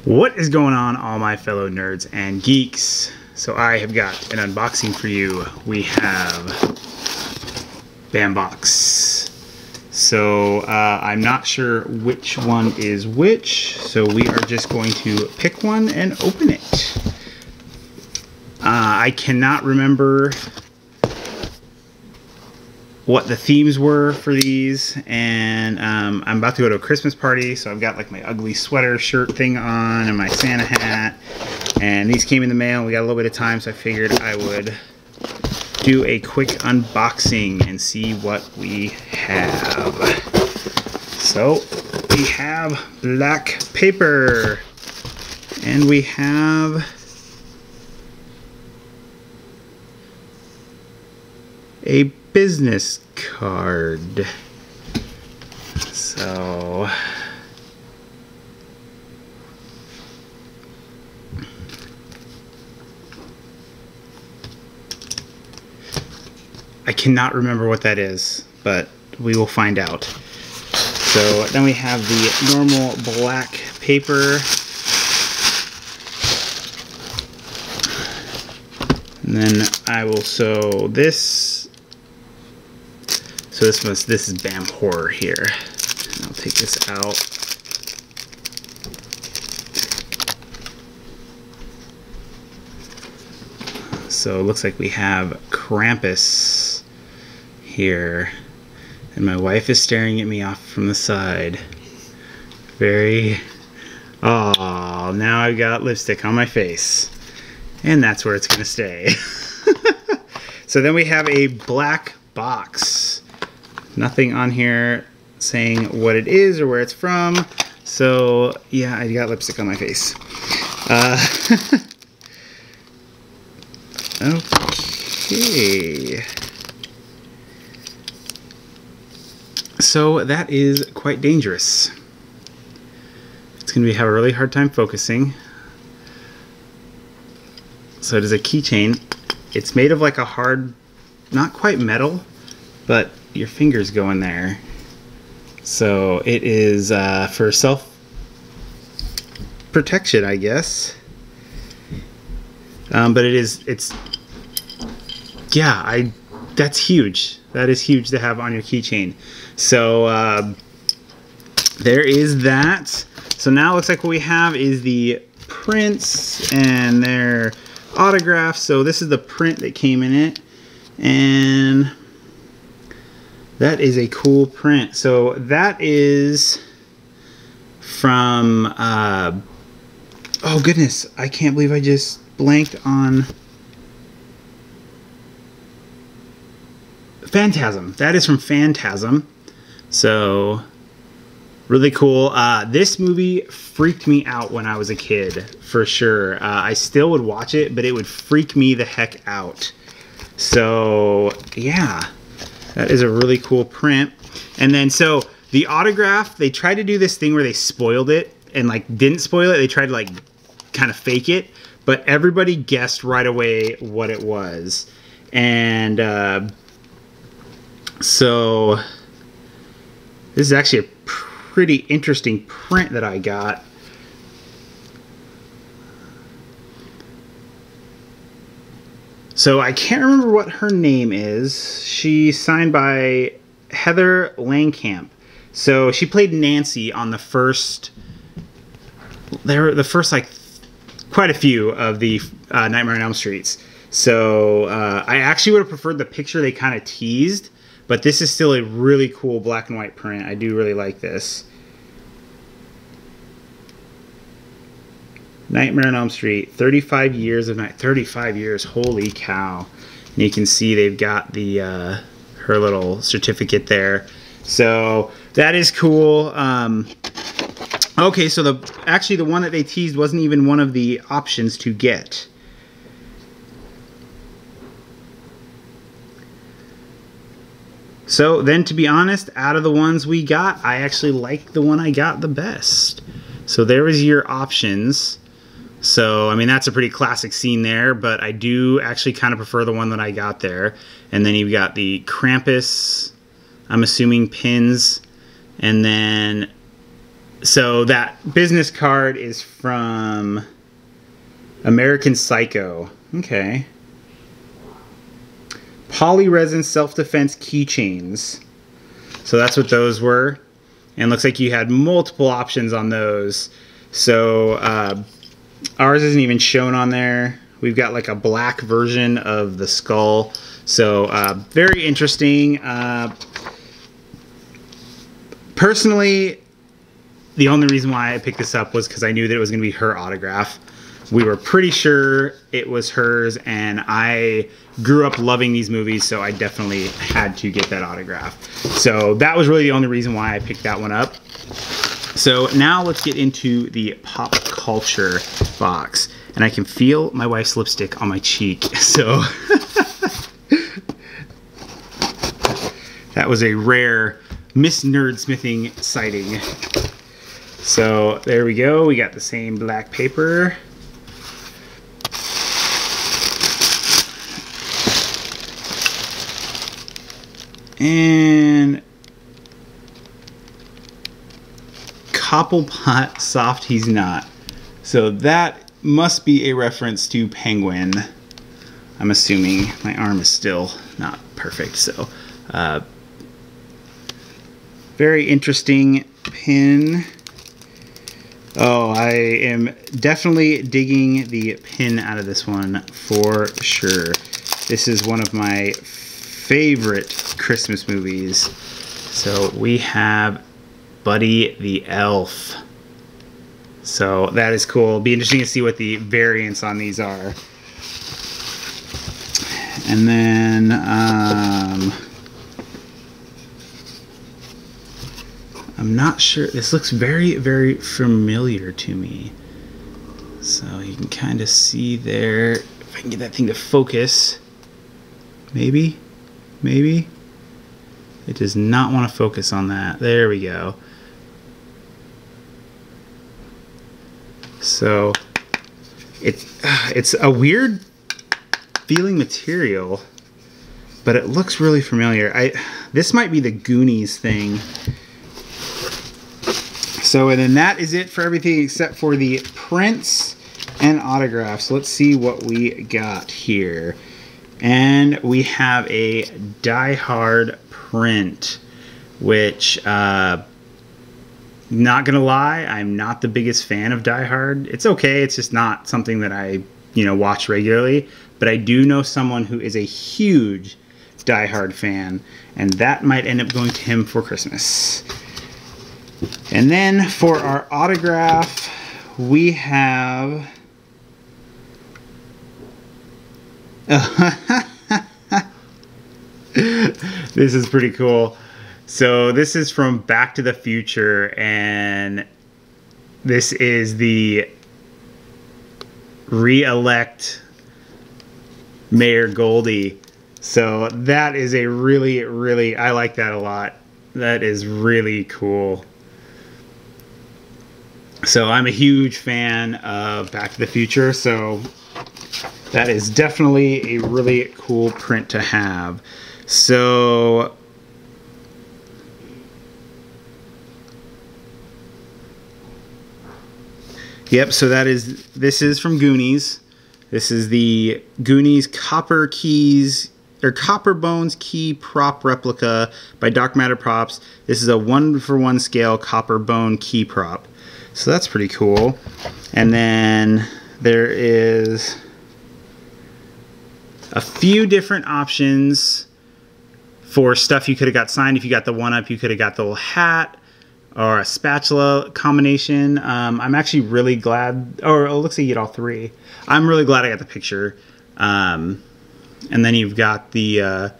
What is going on, all my fellow nerds and geeks? So I have got an unboxing for you. We have Bambox. So I'm not sure which one is which, so we are just going to pick one and open it. I cannot remember what the themes were for these, and I'm about to go to a Christmas party, so I've got like my ugly sweater shirt thing on and my Santa hat, and these came in the mail. We got a little bit of time, so I figured I would do a quick unboxing and see what we have. So we have black paper, and we have a business card. So I cannot remember what that is, but we will find out. So then we have the normal black paper, and then I will sew this. So this is Bam Horror here. And I'll take this out. So it looks like we have Krampus here. And my wife is staring at me off from the side. Very... Oh, now I've got lipstick on my face. And that's where it's gonna stay. So then we have a black box. Nothing on here saying what it is or where it's from. So yeah, I got lipstick on my face. Okay. So that is quite dangerous. It's going to have a really hard time focusing. So it is a keychain. It's made of like a hard, not quite metal, but your fingers go in there. So it is for self-protection, I guess. But that's huge. That is huge to have on your keychain. So there is that. So now it looks like what we have is the prints and their autographs. So this is the print that came in it, and that is a cool print. So that is from, oh goodness, I can't believe I just blanked on Phantasm. That is from Phantasm. So really cool. This movie freaked me out when I was a kid, for sure. I still would watch it, but it would freak me the heck out. So yeah. That is a really cool print. And then, so the autograph, they tried to do this thing where they spoiled it and like didn't spoil it. They tried to like kind of fake it, but everybody guessed right away what it was. And so this is actually a pretty interesting print that I got. So I can't remember what her name is. She's signed by Heather Langenkamp. So she played Nancy on the first like quite a few of the Nightmare on Elm Streets. So I actually would have preferred the picture they kind of teased, but this is still a really cool black and white print. I do really like this. Nightmare on Elm Street, 35 years of night. 35 years, holy cow. And you can see they've got the her little certificate there. So that is cool. Okay, so actually the one that they teased wasn't even one of the options to get. So then, to be honest, out of the ones we got, I actually like the one I got the best. So there was your options. So, I mean, that's a pretty classic scene there, but I do actually kind of prefer the one that I got there. And then you've got the Krampus, I'm assuming pins, and then So that business card is from American Psycho. Okay. Polyresin self-defense keychains. So that's what those were. And looks like you had multiple options on those. So ours isn't even shown on there. We've got like a black version of the skull. So very interesting. Personally, the only reason why I picked this up was because I knew that it was going to be her autograph. We were pretty sure it was hers, and I grew up loving these movies, so I definitely had to get that autograph. So that was really the only reason why I picked that one up. So now let's get into the pop culture box. And I can feel my wife's lipstick on my cheek. So that was a rare Miss NerdSmithing sighting. So there we go. We got the same black paper. And Cobblepot soft he's not. So that must be a reference to Penguin. I'm assuming. My arm is still not perfect. So very interesting pin. Oh, I am definitely digging the pin out of this one for sure. This is one of my favorite Christmas movies. So we have Buddy the Elf. So that is cool. It'll be interesting to see what the variants on these are. And then I'm not sure. This looks very, very familiar to me. So you can kind of see there. If I can get that thing to focus. Maybe. Maybe. It does not want to focus on that. There we go. So it's a weird feeling material, but it looks really familiar. This might be the Goonies thing. So, and then that is it for everything except for the prints and autographs. Let's see what we got here. And we have a Die Hard print, which, not gonna lie, I'm not the biggest fan of Die Hard. It's okay, it's just not something that I, watch regularly. But I do know someone who is a huge Die Hard fan, and that might end up going to him for Christmas. And then for our autograph, we have... This is pretty cool. So this is from Back to the Future, and this is the re-elect Mayor Goldie. So that is a really, I like that a lot. That is really cool. So I'm a huge fan of Back to the Future, so that is definitely a really cool print to have. So yep, so this is from Goonies. This is the Goonies Copper Keys or Copper Bones Key Prop Replica by Dark Matter Props. This is a 1-for-1 scale copper bone key prop. So that's pretty cool. And then there is a few different options for stuff you could have got signed. If you got the 1-up, you could have got the little hat or a spatula combination. I'm actually really glad, or it looks like you get all three. I'm really glad I got the picture. And then you've got the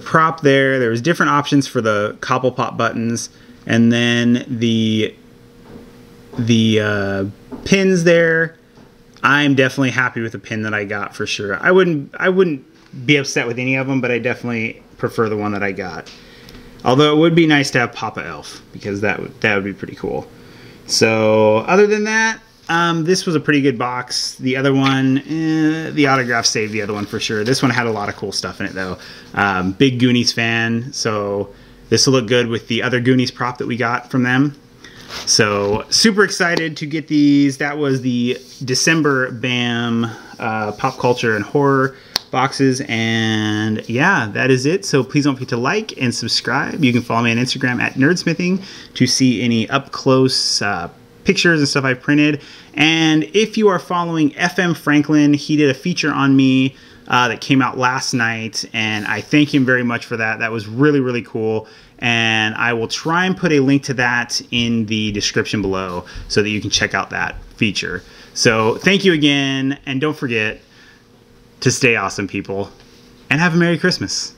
prop there. There was different options for the Cobblepot buttons, and then the pins there. I'm definitely happy with the pin that I got for sure. I wouldn't be upset with any of them, but I definitely prefer the one that I got. Although it would be nice to have Papa Elf, because that would be pretty cool. So other than that, this was a pretty good box. The other one, the autograph saved the other one for sure. This one had a lot of cool stuff in it though. Big Goonies fan, so this will look good with the other Goonies prop that we got from them. So super excited to get these. That was the December BAM pop culture and horror boxes, and yeah, that is it. So please don't forget to like and subscribe. You can follow me on Instagram at NerdSmithing to see any up close pictures and stuff I printed. And if you are following FM Franklin, he did a feature on me that came out last night, and I thank him very much for that. That was really, really cool. And I will try and put a link to that in the description below so that you can check out that feature. So thank you again, and don't forget to stay awesome, people, and have a Merry Christmas.